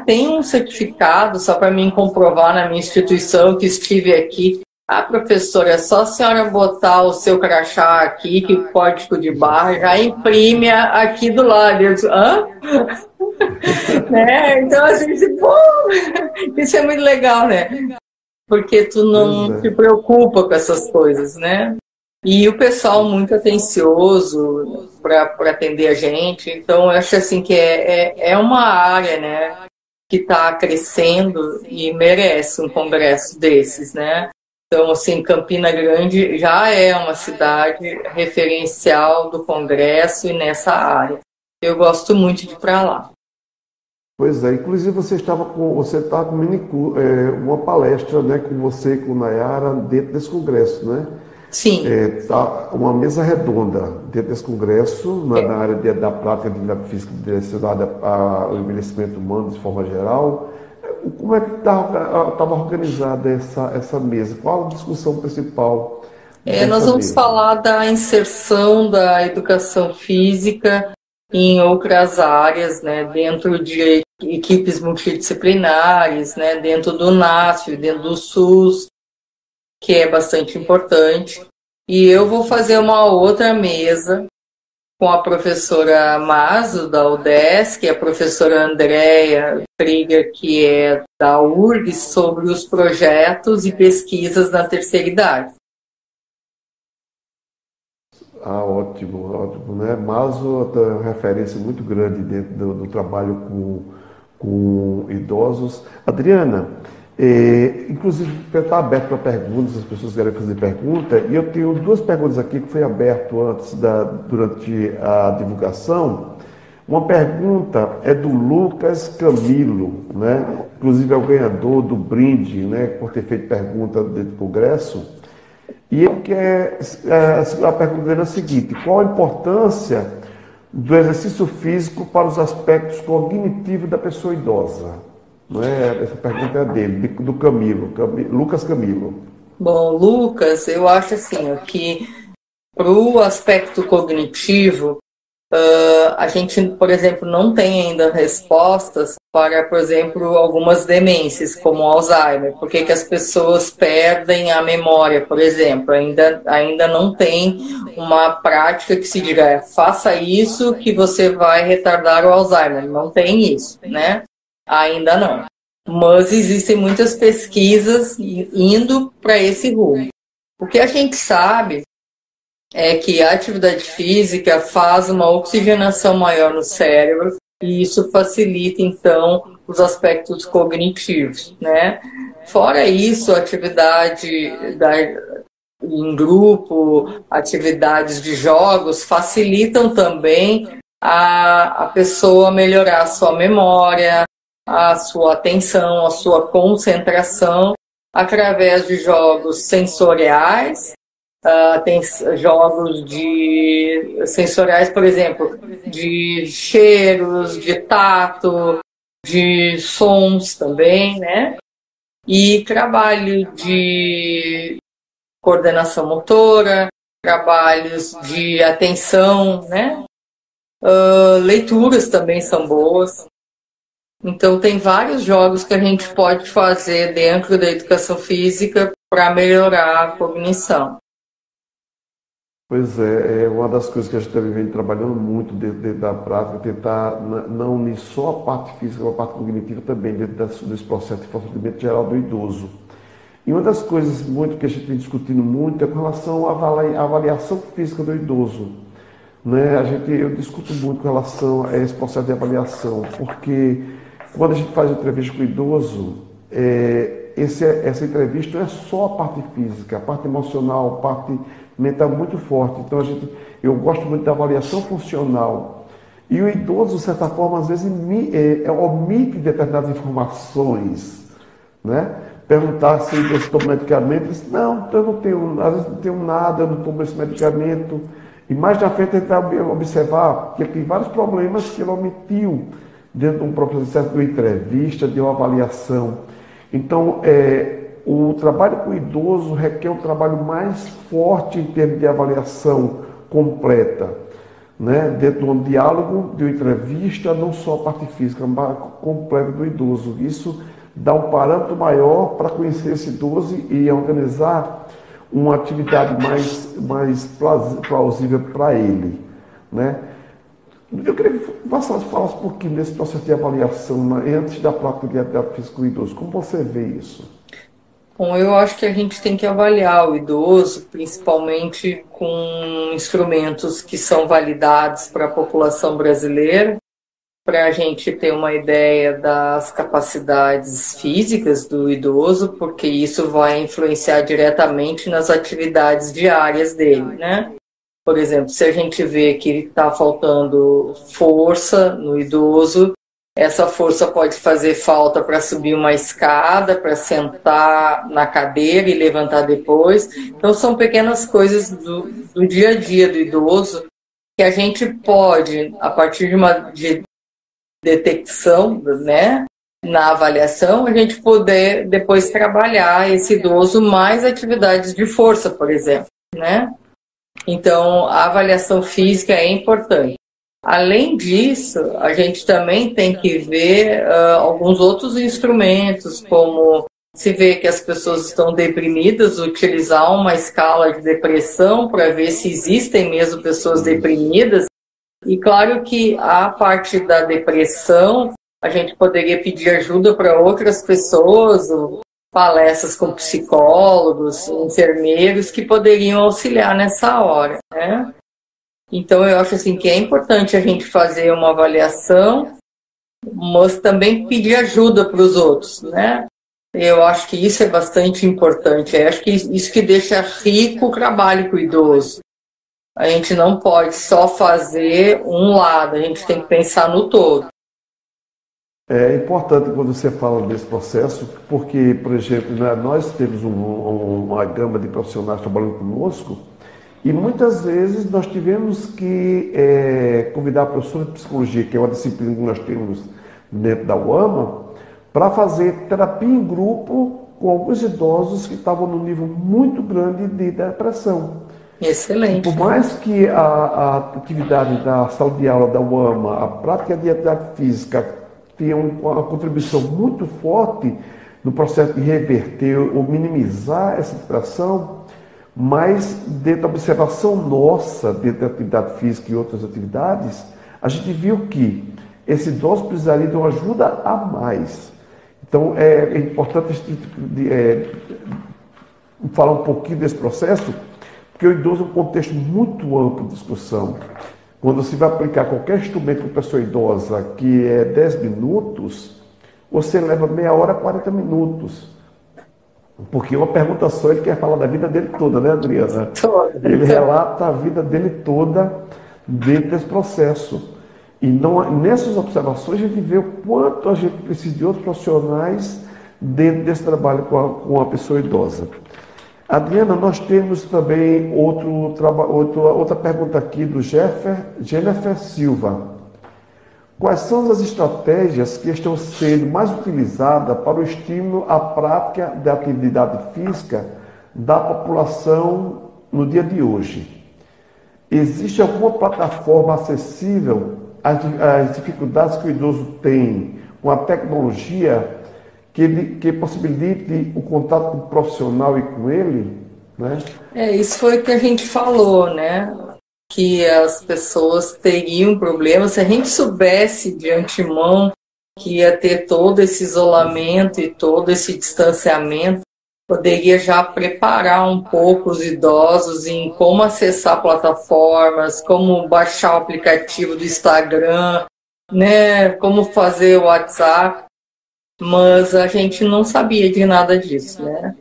tem um certificado só para mim comprovar na minha instituição que estive aqui? Professora, é só a senhora botar o seu crachá aqui, que o código de barra já imprime aqui do lado. Eu disse, hã? Né? Então a gente, isso é muito legal, né? Porque tu não se preocupa com essas coisas, né? E o pessoal muito atencioso para atender a gente. Então eu acho assim que é uma área, né, que está crescendo e merece um congresso desses, né? Então, assim, Campina Grande já é uma cidade referencial do Congresso e nessa área. Eu gosto muito de ir para lá. Pois é, inclusive você estava com uma palestra, né, com você e com Nayara dentro desse congresso, né? Sim. Uma mesa redonda dentro desse congresso, na área da prática de atividade física direcionada ao envelhecimento humano de forma geral. Como é que estava organizada essa mesa? Qual a discussão principal? Nós vamos falar da inserção da educação física em outras áreas, né, dentro de equipes multidisciplinares, né, dentro do NASF, dentro do SUS, que é bastante importante. E eu vou fazer uma outra mesa com a professora Mazo, da UDESC, e a professora Andréia Trigger, que é da URGS, sobre os projetos e pesquisas na terceira idade. Ótimo, ótimo, né? Mazo é uma referência muito grande dentro do trabalho com idosos. Adriana, inclusive está aberto para perguntas, as pessoas querem fazer pergunta, e eu tenho duas perguntas aqui que foi aberto durante a divulgação. Uma pergunta é do Lucas Camilo, né? Inclusive é o ganhador do brinde, né, por ter feito pergunta dentro do Congresso. E ele a pergunta dele é a seguinte: qual a importância do exercício físico para os aspectos cognitivos da pessoa idosa? Não é? Essa pergunta é dele, do Lucas Camilo. Bom, Lucas, eu acho assim, que para o aspecto cognitivo, a gente, por exemplo, não tem ainda respostas para, por exemplo, algumas demências, como Alzheimer. Por que as pessoas perdem a memória, por exemplo? Ainda não tem uma prática que se diga, faça isso que você vai retardar o Alzheimer. Não tem isso, né? Ainda não. Mas existem muitas pesquisas indo para esse rumo. O que a gente sabe é que a atividade física faz uma oxigenação maior no cérebro e isso facilita, então, os aspectos cognitivos, né? Fora isso, em grupo, atividades de jogos facilitam também a pessoa melhorar a sua memória, a sua atenção, a sua concentração, através de jogos sensoriais. Tem jogos sensoriais, por exemplo, de cheiros, de tato, de sons também, né? E trabalho de coordenação motora, trabalhos de atenção, né? Leituras também são boas. Então, tem vários jogos que a gente pode fazer dentro da educação física para melhorar a cognição. Pois é, é uma das coisas que a gente vem trabalhando muito dentro da prática, tentar não unir só a parte física, a parte cognitiva também, dentro desse processo de fortalecimento geral do idoso. E uma das coisas muito que a gente vem discutindo muito é com relação à avaliação física do idoso. Né? Eu discuto muito com relação a esse processo de avaliação, porque quando a gente faz entrevista com o idoso, essa entrevista não é só a parte física, a parte emocional, a parte mental muito forte. Então eu gosto muito da avaliação funcional. E o idoso, de certa forma, às vezes omite determinadas informações, né? Perguntar se eu tomo medicamento, diz, não, eu não tenho, às vezes não tenho nada, eu não tomo esse medicamento. E mais na frente tentar observar que tem vários problemas que ele omitiu dentro de um processo de uma entrevista, de uma avaliação. Então, o trabalho com o idoso requer um trabalho mais forte em termos de avaliação completa, né? Dentro de um diálogo, de uma entrevista, não só a parte física, mas completa do idoso. Isso dá um parâmetro maior para conhecer esse idoso e organizar uma atividade mais plausível para ele, né? Eu queria que você falasse um pouquinho desse processo de avaliação antes da prática de atividade física com o idoso. Como você vê isso? Bom, eu acho que a gente tem que avaliar o idoso, principalmente com instrumentos que são validados para a população brasileira, para a gente ter uma ideia das capacidades físicas do idoso, porque isso vai influenciar diretamente nas atividades diárias dele, né? Por exemplo, se a gente vê que está faltando força no idoso, essa força pode fazer falta para subir uma escada, para sentar na cadeira e levantar depois. Então, são pequenas coisas do dia a dia do idoso que a gente pode, a partir de uma detecção, né, na avaliação, a gente poder depois trabalhar esse idoso mais atividades de força, por exemplo, né? Então, a avaliação física é importante. Além disso, a gente também tem que ver alguns outros instrumentos, como se vê que as pessoas estão deprimidas, utilizar uma escala de depressão para ver se existem mesmo pessoas deprimidas. E claro que a parte da depressão, a gente poderia pedir ajuda para outras pessoas, palestras com psicólogos, enfermeiros que poderiam auxiliar nessa hora, né? Então eu acho assim que é importante a gente fazer uma avaliação, mas também pedir ajuda para os outros, né? Eu acho que isso é bastante importante. Eu acho que isso que deixa rico o trabalho com o idoso. A gente não pode só fazer um lado, a gente tem que pensar no todo. É importante quando você fala desse processo, porque, por exemplo, né, nós temos uma gama de profissionais trabalhando conosco e muitas vezes nós tivemos que convidar a professora de psicologia, que é uma disciplina que nós temos dentro da UAMA, para fazer terapia em grupo com alguns idosos que estavam num nível muito grande de depressão. Excelente. Por mais que a atividade da sala de aula da UAMA, a prática de atividade física tem uma contribuição muito forte no processo de reverter ou minimizar essa distração, mas dentro da observação nossa, dentro da atividade física e outras atividades, a gente viu que esse idoso precisaria de uma ajuda a mais. Então, é importante falar um pouquinho desse processo, porque o idoso é um contexto muito amplo de discussão. Quando você vai aplicar qualquer instrumento para uma pessoa idosa, que é 10 minutos, você leva meia hora, 40 minutos. Porque uma pergunta só, ele quer falar da vida dele toda, né, Adriana? Ele relata a vida dele toda dentro desse processo. E nessas observações a gente vê o quanto a gente precisa de outros profissionais dentro desse trabalho com a pessoa idosa. Adriana, nós temos também outra pergunta aqui do Jennifer Silva. Quais são as estratégias que estão sendo mais utilizadas para o estímulo à prática da atividade física da população no dia de hoje? Existe alguma plataforma acessível às dificuldades que o idoso tem com a tecnologia que possibilite o contato com o profissional e com ele, né? Isso foi o que a gente falou, né? Que as pessoas teriam problemas. Se a gente soubesse de antemão que ia ter todo esse isolamento e todo esse distanciamento, poderia já preparar um pouco os idosos em como acessar plataformas, como baixar o aplicativo do Instagram, né? Como fazer o WhatsApp. Mas a gente não sabia de nada disso, né?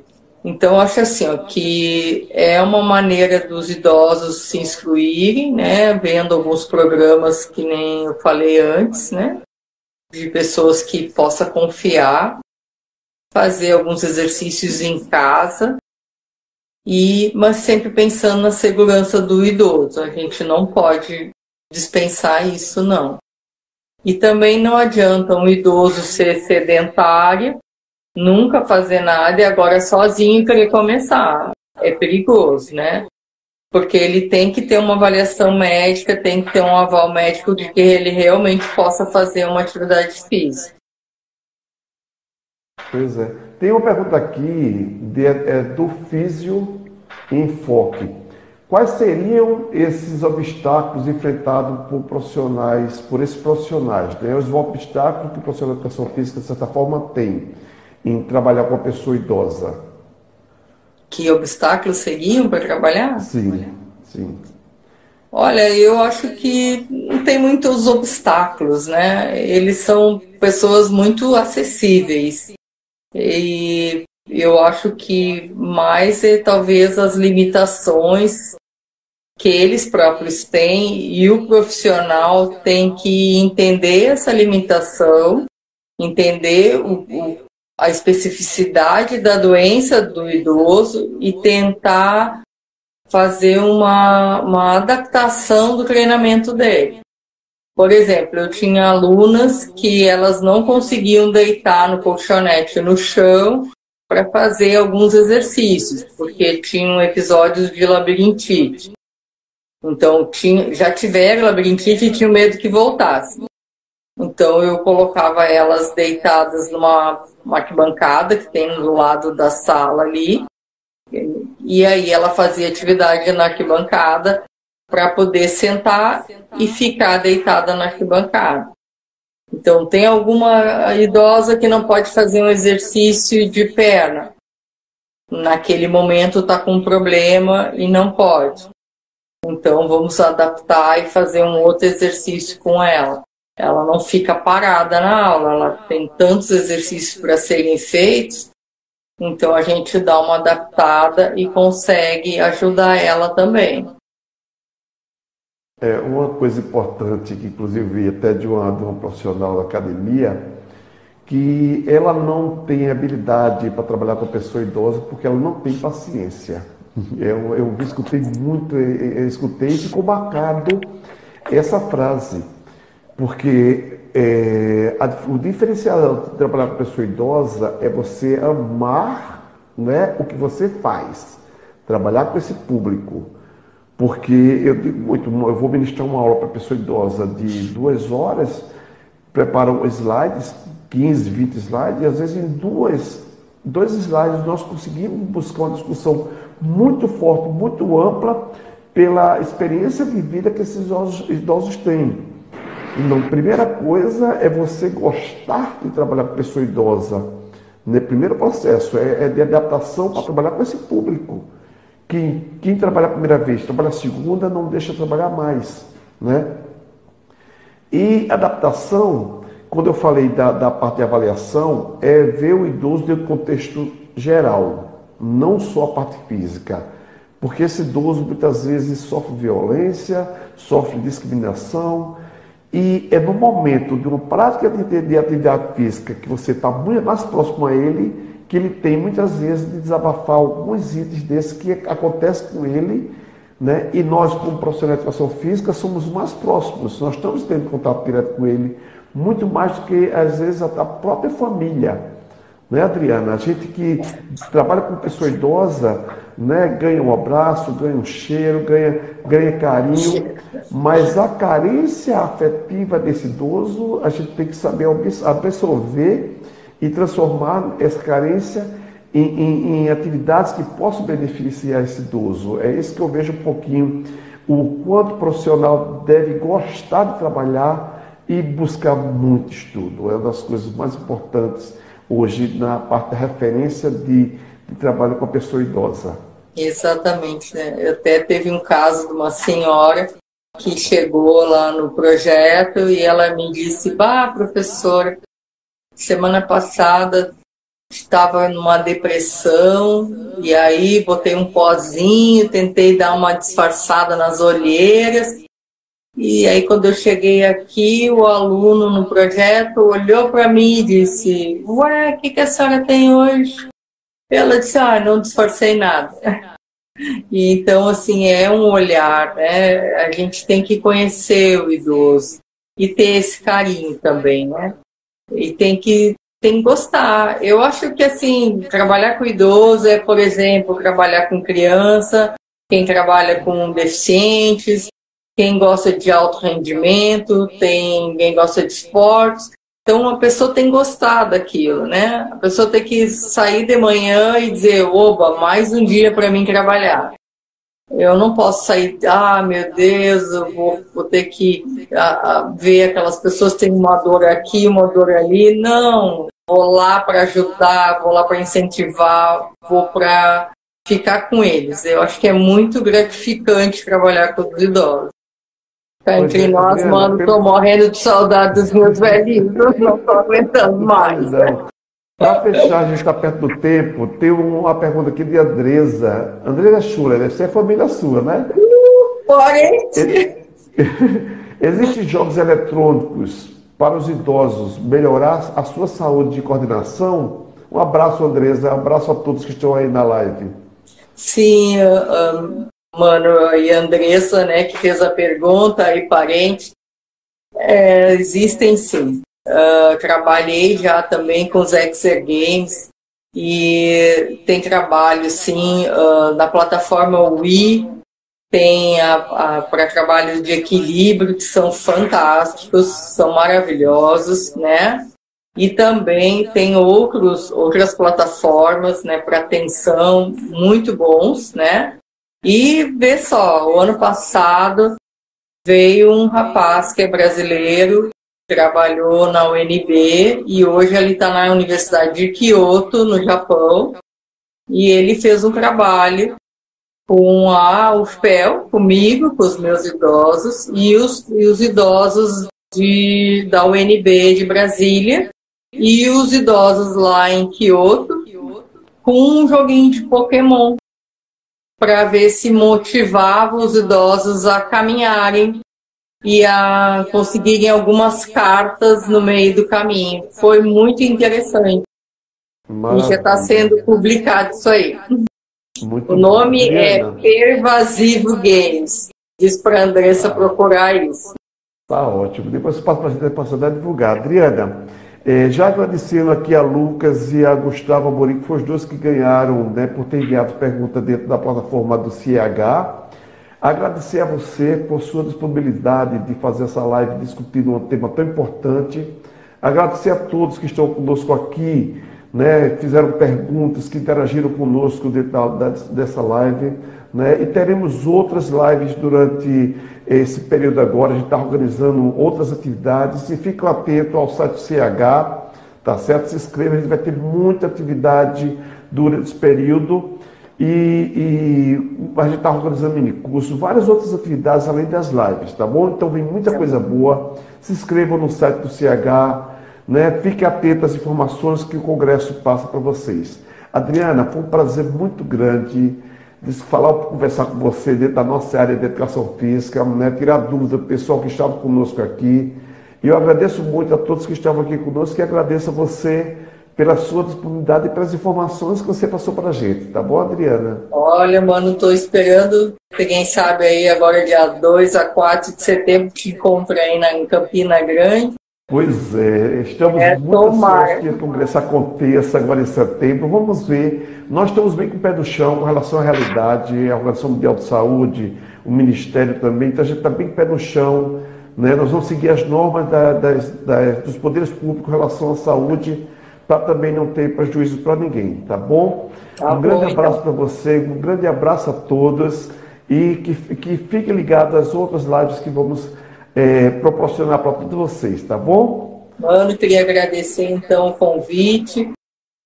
Então, eu acho assim, ó, que é uma maneira dos idosos se instruírem, né? Vendo alguns programas que nem eu falei antes, né? De pessoas que possa confiar, fazer alguns exercícios em casa, mas sempre pensando na segurança do idoso. A gente não pode dispensar isso, não. E também não adianta um idoso ser sedentário, nunca fazer nada e agora sozinho querer começar. É perigoso, né? Porque ele tem que ter uma avaliação médica, tem que ter um aval médico de que ele realmente possa fazer uma atividade física. Pois é. Tem uma pergunta aqui do Físio Enfoque. Quais seriam esses obstáculos enfrentados por esses profissionais? Né? Os obstáculos que o profissional de educação física, de certa forma, tem em trabalhar com a pessoa idosa? Que obstáculos seriam para trabalhar? Sim, sim. Olha, eu acho que não tem muitos obstáculos, né? Eles são pessoas muito acessíveis. E eu acho que mais é talvez as limitações que eles próprios têm e o profissional tem que entender essa limitação, entender a especificidade da doença do idoso e tentar fazer uma adaptação do treinamento dele. Por exemplo, eu tinha alunas que elas não conseguiam deitar no colchonete no chão para fazer alguns exercícios, porque tinham episódios de labirintite. Então, já tiveram labirintite e tinham medo que voltasse. Então, eu colocava elas deitadas numa arquibancada que tem do lado da sala ali, e aí ela fazia atividade na arquibancada para poder sentar e ficar deitada na arquibancada. Então, tem alguma idosa que não pode fazer um exercício de perna. Naquele momento está com um problema e não pode. Então, vamos adaptar e fazer um outro exercício com ela. Ela não fica parada na aula, ela tem tantos exercícios para serem feitos, então a gente dá uma adaptada e consegue ajudar ela também. Uma coisa importante, que inclusive vi até de uma profissional da academia, que ela não tem habilidade para trabalhar com a pessoa idosa porque ela não tem paciência. Eu escutei e ficou marcado essa frase, porque o diferencial de trabalhar com a pessoa idosa é você amar, né, o que você faz, trabalhar com esse público. Porque eu digo muito, eu vou ministrar uma aula para pessoa idosa de 2 horas, preparam slides, 15, 20 slides, e às vezes em dois slides nós conseguimos buscar uma discussão muito forte, muito ampla, pela experiência vivida que esses idosos têm. Então, primeira coisa é você gostar de trabalhar com pessoa idosa. Né? Primeiro processo é de adaptação para trabalhar com esse público. Quem trabalha a primeira vez, trabalha a segunda, não deixa trabalhar mais. Né? E adaptação, quando eu falei da parte de avaliação, é ver o idoso dentro do contexto geral, não só a parte física. Porque esse idoso muitas vezes sofre violência, sofre discriminação, e é no momento de uma prática de atividade física que você está muito mais próximo a ele, que ele tem muitas vezes de desabafar alguns itens desses que acontecem com ele, né? E nós, como profissionais de educação física, somos mais próximos, nós estamos tendo contato direto com ele, muito mais do que, às vezes, a própria família. Né, Adriana? A gente que trabalha com pessoa idosa, né, ganha um abraço, ganha um cheiro, ganha carinho, mas a carência afetiva desse idoso, a gente tem que saber absorver e transformar essa carência em atividades que possam beneficiar esse idoso. É isso que eu vejo um pouquinho, o quanto o profissional deve gostar de trabalhar e buscar muito estudo. É uma das coisas mais importantes hoje na parte da referência de trabalho com a pessoa idosa. Exatamente, né? Eu até teve um caso de uma senhora que chegou lá no projeto e ela me disse: professora, semana passada estava numa depressão e aí botei um pozinho, tentei dar uma disfarçada nas olheiras. E aí, quando eu cheguei aqui, o aluno no projeto olhou para mim e disse: ué, o que a senhora tem hoje? Ela disse: não disfarcei nada. E, então, assim, é um olhar, né? A gente tem que conhecer o idoso e ter esse carinho também, né? E tem que gostar. Eu acho que, assim, trabalhar com idoso é, por exemplo, trabalhar com criança, quem trabalha com deficientes, quem gosta de alto rendimento, quem gosta de esportes. Então, a pessoa tem que gostar daquilo, né? A pessoa tem que sair de manhã e dizer: oba, mais um dia para mim trabalhar. Eu não posso sair, meu Deus, eu vou ter que ver aquelas pessoas que têm uma dor aqui, uma dor ali. Não, vou lá para ajudar, vou lá para incentivar, vou para ficar com eles. Eu acho que é muito gratificante trabalhar com os idosos. Entre nós, Adriana, mano, tô morrendo de saudade dos meus velhinhos, não tô aguentando mais. Para fechar, a gente está perto do tempo, tem uma pergunta aqui de Andresa. Andresa Schuller, deve ser família sua, né? Porém. Existem jogos eletrônicos para os idosos melhorar a sua saúde de coordenação? Um abraço, Andresa, um abraço a todos que estão aí na live. Sim, Mano e Andressa, né, que fez a pergunta, e parente, existem sim. Trabalhei já também com os Exer Games e tem trabalho sim na plataforma Wii, tem para trabalhos de equilíbrio que são fantásticos, são maravilhosos, né? E também tem outras plataformas, né, para atenção muito bons, né? E vê só, o ano passado veio um rapaz que é brasileiro, trabalhou na UNB e hoje ele está na Universidade de Kyoto, no Japão, e ele fez um trabalho com a UFPEL, comigo, com os meus idosos, e os idosos da UNB de Brasília, e os idosos lá em Kyoto, com um joguinho de Pokémon, para ver se motivava os idosos a caminharem e a conseguirem algumas cartas no meio do caminho. Foi muito interessante. Maravilha. E já está sendo publicado isso aí. Muito o nome é Pervasivo Games. Diz para a Andressa procurar isso. Tá ótimo. Depois eu passo para a divulgar. Adriana, já agradecendo aqui a Lucas e a Gustavo Amorim, que foram os dois que ganharam, né, por ter enviado pergunta dentro da plataforma do CIH. Agradecer a você por sua disponibilidade de fazer essa live discutindo um tema tão importante. Agradecer a todos que estão conosco aqui, né, fizeram perguntas, que interagiram conosco dentro dessa live, né, e teremos outras lives durante esse período agora. A gente está organizando outras atividades e fiquem atentos ao site do CH, tá certo? Se inscreva, a gente vai ter muita atividade durante esse período. E a gente está organizando minicurso, várias outras atividades além das lives, tá bom? Então vem muita coisa boa. Se inscrevam no site do CH, né? Fiquem atentos às informações que o Congresso passa para vocês. Adriana, foi um prazer muito grande conversar com você dentro da nossa área de educação física, né? Tirar dúvidas do pessoal que estava conosco aqui. E eu agradeço muito a todos que estavam aqui conosco e agradeço a você pela sua disponibilidade e pelas informações que você passou para a gente. Tá bom, Adriana? Olha, mano, estou esperando, quem sabe aí agora dia 2 a 4 de setembro, te encontro aí em Campina Grande. Pois é, estamos muito ansiosos que o Congresso aconteça agora em setembro. Vamos ver. Nós estamos bem com o pé no chão com relação à realidade, a Organização Mundial de Saúde, o Ministério também, então a gente está bem com o pé no chão, né? Nós vamos seguir as normas dos poderes públicos em relação à saúde, para também não ter prejuízo para ninguém, tá bom? Um grande abraço para você, um grande abraço a todos e que fiquem ligados às outras lives que vamos proporcionar para todos vocês, tá bom? Mano, queria agradecer então o convite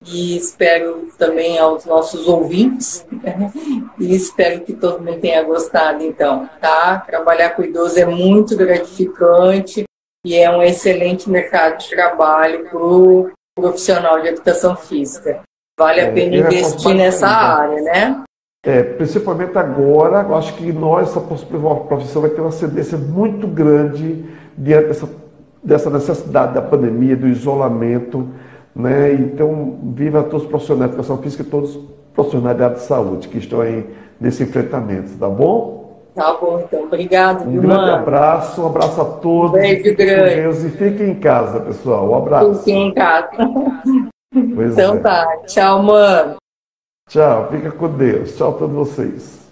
e espero também aos nossos ouvintes, né? E espero que todo mundo tenha gostado então, tá? Trabalhar com idoso é muito gratificante e é um excelente mercado de trabalho para o profissional de educação física. Vale a pena investir nessa área, né? Principalmente agora, eu acho que essa profissão vai ter uma ascendência muito grande diante dessa necessidade da pandemia, do isolamento, né? Então, viva todos os profissionais de educação física e todos os profissionais da área de saúde que estão aí nesse enfrentamento, tá bom? Tá bom, então. Obrigado, um grande abraço, um abraço a todos. Beijo grande. Deus, e fiquem em casa, pessoal. Um abraço. Fiquem em casa. Então tá. Tchau, mano. Tchau, fica com Deus. Tchau a todos vocês.